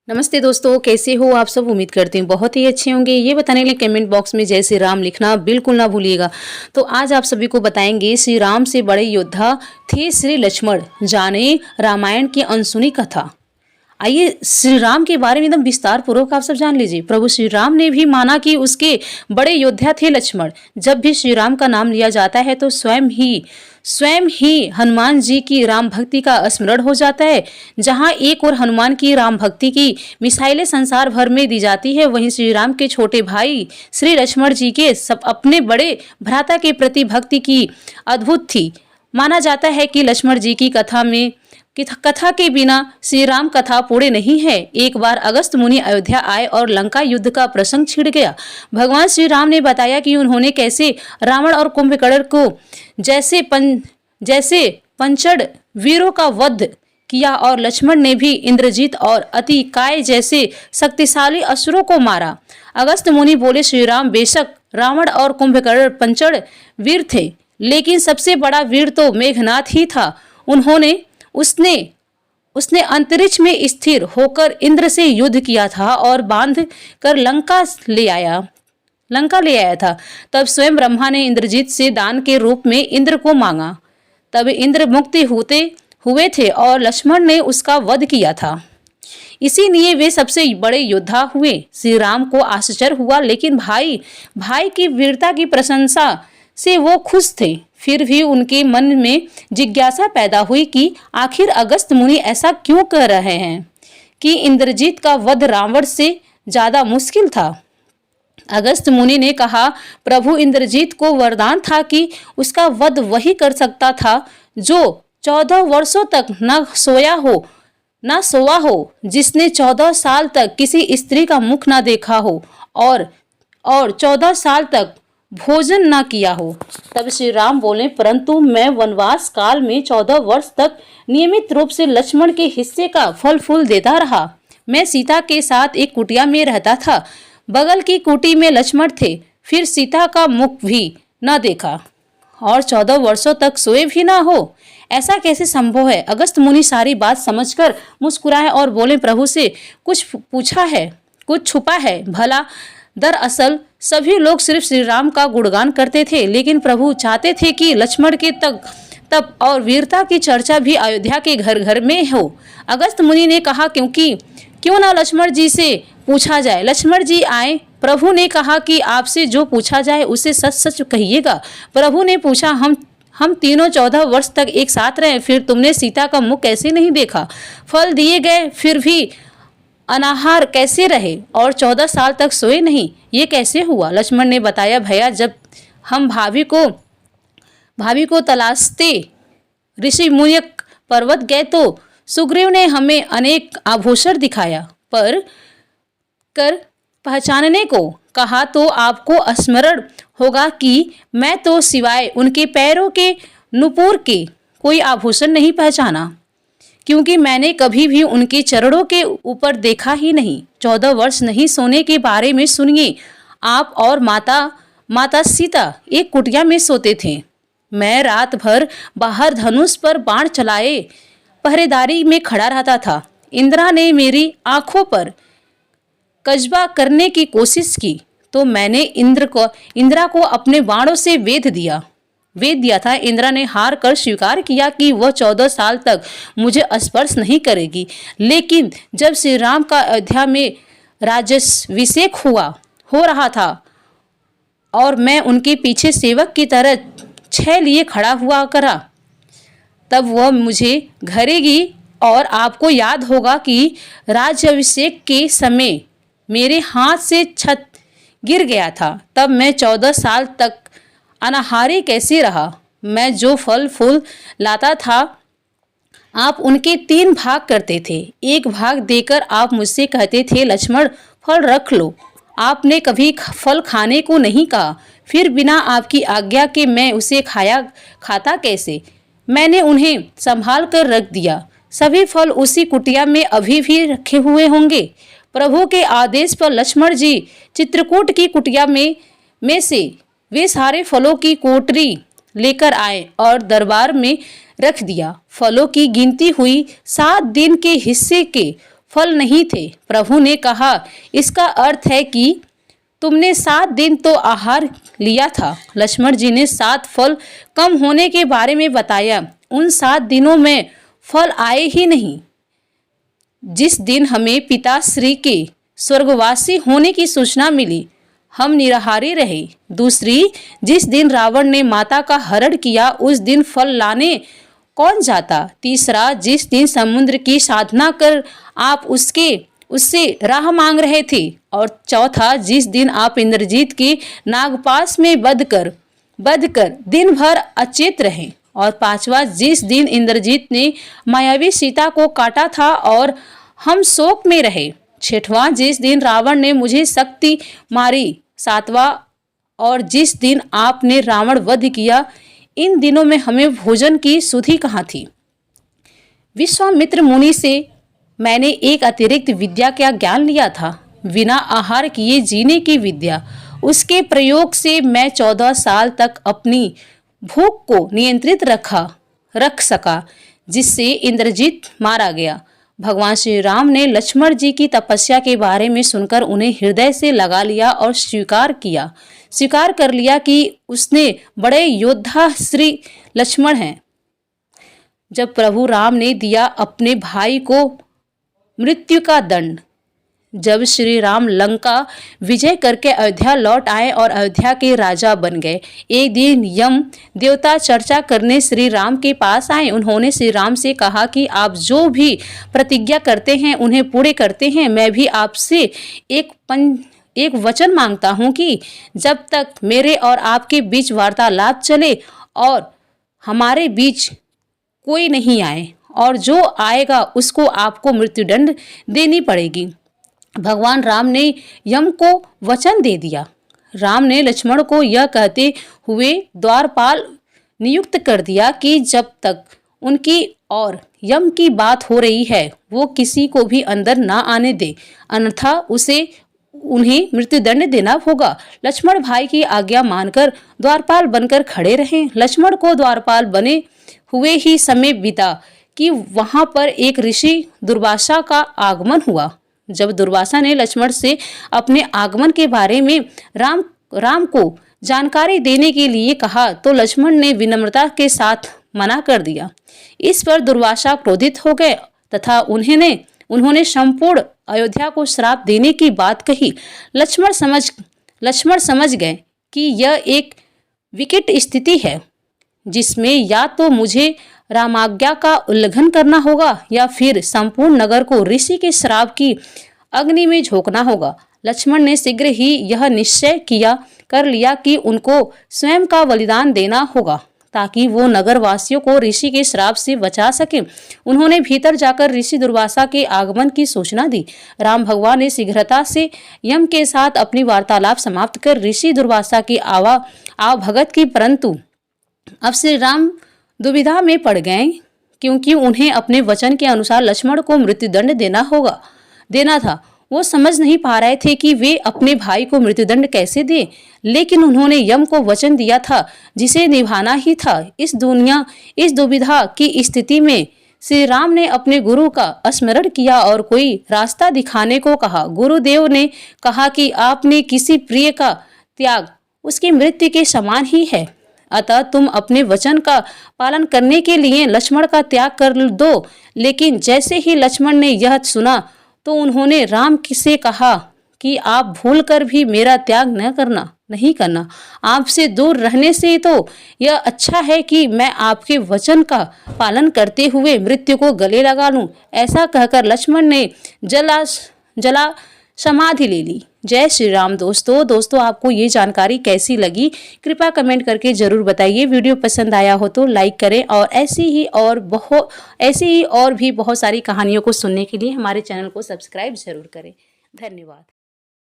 नमस्ते दोस्तों, कैसे हो आप सब। उम्मीद करती हूँ बहुत ही अच्छे होंगे। ये बताने के लिए कमेंट बॉक्स में जय श्री राम लिखना बिल्कुल ना भूलिएगा। तो आज आप सभी को बताएंगे श्री राम से बड़े योद्धा थे श्री लक्ष्मण, जाने रामायण की अनसुनी कथा। आइए श्री राम के बारे में एकदम विस्तार पूर्वक आप सब जान लीजिए। प्रभु श्री राम ने भी माना कि उसके बड़े योद्धा थे लक्ष्मण। जब भी श्री राम का नाम लिया जाता है तो स्वयं ही हनुमान जी की राम भक्ति का स्मरण हो जाता है। जहां एक और हनुमान की राम भक्ति की मिसाइलें संसार भर में दी जाती है, वहीं श्री राम के छोटे भाई श्री लक्ष्मण जी के सब अपने बड़े भ्राता के प्रति भक्ति की अद्भुत थी। माना जाता है कि लक्ष्मण जी की कथा के बिना श्री राम कथा पूरे नहीं है। एक बार अगस्त मुनि अयोध्या आए और लंका युद्ध का प्रसंग छिड़ गया। भगवान श्री राम ने बताया कि उन्होंने कैसे रावण और कुंभकर्ण को जैसे पंचड़ वीरों का वध किया, और लक्ष्मण ने भी इंद्रजीत और अतिकाय जैसे शक्तिशाली असुरों को मारा। अगस्त मुनि बोले, श्री राम बेशक रावण और कुंभकर्ण पंचड़ वीर थे, लेकिन सबसे बड़ा वीर तो मेघनाथ ही था। उसने अंतरिक्ष में स्थिर होकर इंद्र से युद्ध किया था और बांध कर लंका ले आया था। तब स्वयं ब्रह्मा ने इंद्रजीत से दान के रूप में इंद्र को मांगा। तब इंद्र मुक्ति हुए थे और लक्ष्मण ने उसका वध किया था। इसीलिए वे सबसे बड़े योद्धा हुए। श्री राम को आश्चर्य हुआ, लेकिन भाई की वीरता की प्रशंसा से वो खुश थे। फिर भी उनके मन में जिज्ञासा पैदा हुई कि आखिर अगस्त मुनि ऐसा क्यों कर रहे हैं कि इंद्रजीत का वध रावण से ज्यादा मुश्किल था। अगस्त मुनि ने कहा, प्रभु इंद्रजीत को वरदान था कि उसका वध वही कर सकता था जो 14 वर्षों तक न सोया हो, जिसने 14 साल तक किसी स्त्री का मुख न देखा हो और 14 साल तक भोजन न किया हो। तब श्री राम बोले, परंतु मैं वनवास काल में 14 वर्ष तक नियमित रूप से लक्ष्मण के हिस्से का फल फूल देता रहा। मैं सीता के साथ एक कुटिया में रहता था। बगल की कुटी में लक्ष्मण थे। फिर सीता का मुख भी न देखा और 14 वर्षों तक सोए भी ना हो। ऐसा कैसे संभव है। अगस्त मुनि सारी बात समझकर मुस्कुराए और बोले, प्रभु से कुछ पूछा है, कुछ छुपा है भला। दरअसल सभी लोग सिर्फ श्री राम का गुणगान करते थे, लेकिन प्रभु चाहते थे कि लक्ष्मण के तप और वीरता की चर्चा भी अयोध्या के घर घर में हो। अगस्त मुनि ने कहा, क्यों ना लक्ष्मण जी से पूछा जाए। लक्ष्मण जी आए। प्रभु ने कहा कि आपसे जो पूछा जाए उसे सच सच कहिएगा। प्रभु ने पूछा, हम तीनों 14 वर्ष तक एक साथ रहे, फिर तुमने सीता का मुख कैसे नहीं देखा। फल दिए गए फिर भी अनाहार कैसे रहे और 14 साल तक सोए नहीं, ये कैसे हुआ। लक्ष्मण ने बताया, भैया जब हम भाभी को तलाशते ऋषि मुनिक पर्वत गए तो सुग्रीव ने हमें अनेक आभूषण दिखाया, पर कर पहचानने को कहा तो आपको स्मरण होगा कि मैं तो सिवाय उनके पैरों के नुपुर के कोई आभूषण नहीं पहचाना, क्योंकि मैंने कभी भी उनके चरणों के ऊपर देखा ही नहीं। 14 वर्ष नहीं सोने के बारे में सुनिए। आप और माता सीता एक कुटिया में सोते थे। मैं रात भर बाहर धनुष पर बाण चलाए पहरेदारी में खड़ा रहता था। इंदिरा ने मेरी आंखों पर कस्बा करने की कोशिश की तो मैंने इंदिरा को अपने बाणों से वेध दिया था। इंदिरा ने हार कर स्वीकार किया कि वह 14 साल तक मुझे स्पर्श नहीं करेगी। लेकिन जब श्री राम का अयोध्या में राज्याभिषेक हो रहा था और मैं उनके पीछे सेवक की तरह 6 लिए खड़ा हुआ करा, तब वह मुझे घेरेगी। और आपको याद होगा कि राज्याभिषेक के समय मेरे हाथ से छत गिर गया था। तब मैं 14 साल तक अनाहारी कैसे रहा। मैं जो फल फूल लाता था आप उनके 3 भाग करते थे। एक भाग देकर आप मुझसे कहते थे, लक्ष्मण फल रख लो। आपने कभी फल खाने को नहीं कहा। फिर बिना आपकी आज्ञा के मैं उसे खाता कैसे। मैंने उन्हें संभाल कर रख दिया। सभी फल उसी कुटिया में अभी भी रखे हुए होंगे। प्रभु के आदेश पर लक्ष्मण जी चित्रकूट की कुटिया में से वे सारे फलों की कोटरी लेकर आए और दरबार में रख दिया। फलों की गिनती हुई। 7 दिन के हिस्से के फल नहीं थे। प्रभु ने कहा, इसका अर्थ है कि तुमने 7 दिन तो आहार लिया था। लक्ष्मण जी ने 7 फल कम होने के बारे में बताया। उन 7 दिनों में फल आए ही नहीं। जिस दिन हमें पिताश्री के स्वर्गवासी होने की सूचना मिली, हम निराहारी रहे। दूसरी, जिस दिन रावण ने माता का हरण किया, उस दिन फल लाने कौन जाता। तीसरा, जिस दिन समुद्र की साधना कर आप उससे राह मांग रहे थे। और चौथा, जिस दिन आप इंद्रजीत के नागपाश में बंध कर दिन भर अचेत रहे। और पांचवा, जिस दिन इंद्रजीत ने मायावी सीता को काटा था और हम शोक में रहे। छठवां, जिस दिन रावण ने मुझे शक्ति मारी। सातवां, और जिस दिन आपने रावण वध किया। इन दिनों में हमें भोजन की सुधि कहाँ थी। विश्वामित्र मुनि से मैंने एक अतिरिक्त विद्या का ज्ञान लिया था, बिना आहार किए जीने की विद्या। उसके प्रयोग से मैं 14 साल तक अपनी भूख को नियंत्रित रख सका, जिससे इंद्रजीत मारा गया। भगवान श्री राम ने लक्ष्मण जी की तपस्या के बारे में सुनकर उन्हें हृदय से लगा लिया और स्वीकार कर लिया कि उसने बड़े योद्धा श्री लक्ष्मण हैं। जब प्रभु राम ने दिया अपने भाई को मृत्यु का दंड, जब श्री राम लंका विजय करके अयोध्या लौट आए और अयोध्या के राजा बन गए, एक दिन यम देवता चर्चा करने श्री राम के पास आए। उन्होंने श्री राम से कहा कि आप जो भी प्रतिज्ञा करते हैं उन्हें पूरे करते हैं। मैं भी आपसे एक वचन मांगता हूं कि जब तक मेरे और आपके बीच वार्तालाप चले और हमारे बीच कोई नहीं आए, और जो आएगा उसको आपको मृत्युदंड देनी पड़ेगी। भगवान राम ने यम को वचन दे दिया। राम ने लक्ष्मण को यह कहते हुए द्वारपाल नियुक्त कर दिया कि जब तक उनकी और यम की बात हो रही है वो किसी को भी अंदर ना आने दे, अन्यथा उन्हें मृत्युदंड देना होगा। लक्ष्मण भाई की आज्ञा मानकर द्वारपाल बनकर खड़े रहे। लक्ष्मण को द्वारपाल बने हुए ही समय बीता कि वहां पर एक ऋषि दुर्वासा का आगमन हुआ। जब दुर्वासा ने लक्ष्मण से अपने आगमन के बारे में राम को जानकारी देने के लिए कहा तो लक्ष्मण ने विनम्रता के साथ मना कर दिया। इस पर दुर्वासा क्रोधित हो गए तथा उन्होंने संपूर्ण अयोध्या को श्राप देने की बात कही। लक्ष्मण समझ गए कि यह एक विकट स्थिति है, जिसमें या तो मुझे रामाज्ञा का उल्लंघन करना होगा या फिर संपूर्ण नगर को ऋषि के श्राप की अग्नि में झोंकना होगा। लक्ष्मण ने शीघ्र ही यह निश्चय कर लिया कि उनको स्वयं का बलिदान देना होगा ताकि वो नगरवासियों को ऋषि के श्राप से बचा सके। उन्होंने भीतर जाकर ऋषि दुर्वासा के आगमन की सूचना दी। राम भगवान ने शीघ्रता से यम के साथ अपनी वार्तालाप समाप्त कर ऋषि दुर्वासा की आवभगत की, परंतु अब श्री राम दुविधा में पड़ गए क्योंकि उन्हें अपने वचन के अनुसार लक्ष्मण को मृत्युदंड देना था। वो समझ नहीं पा रहे थे कि वे अपने भाई को मृत्युदंड कैसे दें, लेकिन उन्होंने यम को वचन दिया था जिसे निभाना ही था। इस दुविधा की स्थिति में श्री राम ने अपने गुरु का स्मरण किया और कोई रास्ता दिखाने को कहा। गुरुदेव ने कहा कि आपने किसी प्रिय का त्याग उसकी मृत्यु के समान ही है, अतः तुम अपने वचन का पालन करने के लिए लक्ष्मण का त्याग कर दो। लेकिन जैसे ही लक्ष्मण ने यह सुना तो उन्होंने राम से कहा कि आप भूल कर भी मेरा त्याग नहीं करना। आपसे दूर रहने से तो यह अच्छा है कि मैं आपके वचन का पालन करते हुए मृत्यु को गले लगा लूं। ऐसा कहकर लक्ष्मण ने जला समाधि ले ली। जय श्री राम। दोस्तों आपको ये जानकारी कैसी लगी कृपया कमेंट करके जरूर बताइए। वीडियो पसंद आया हो तो लाइक करें और ऐसी ही और भी बहुत सारी कहानियों को सुनने के लिए हमारे चैनल को सब्सक्राइब जरूर करें। धन्यवाद।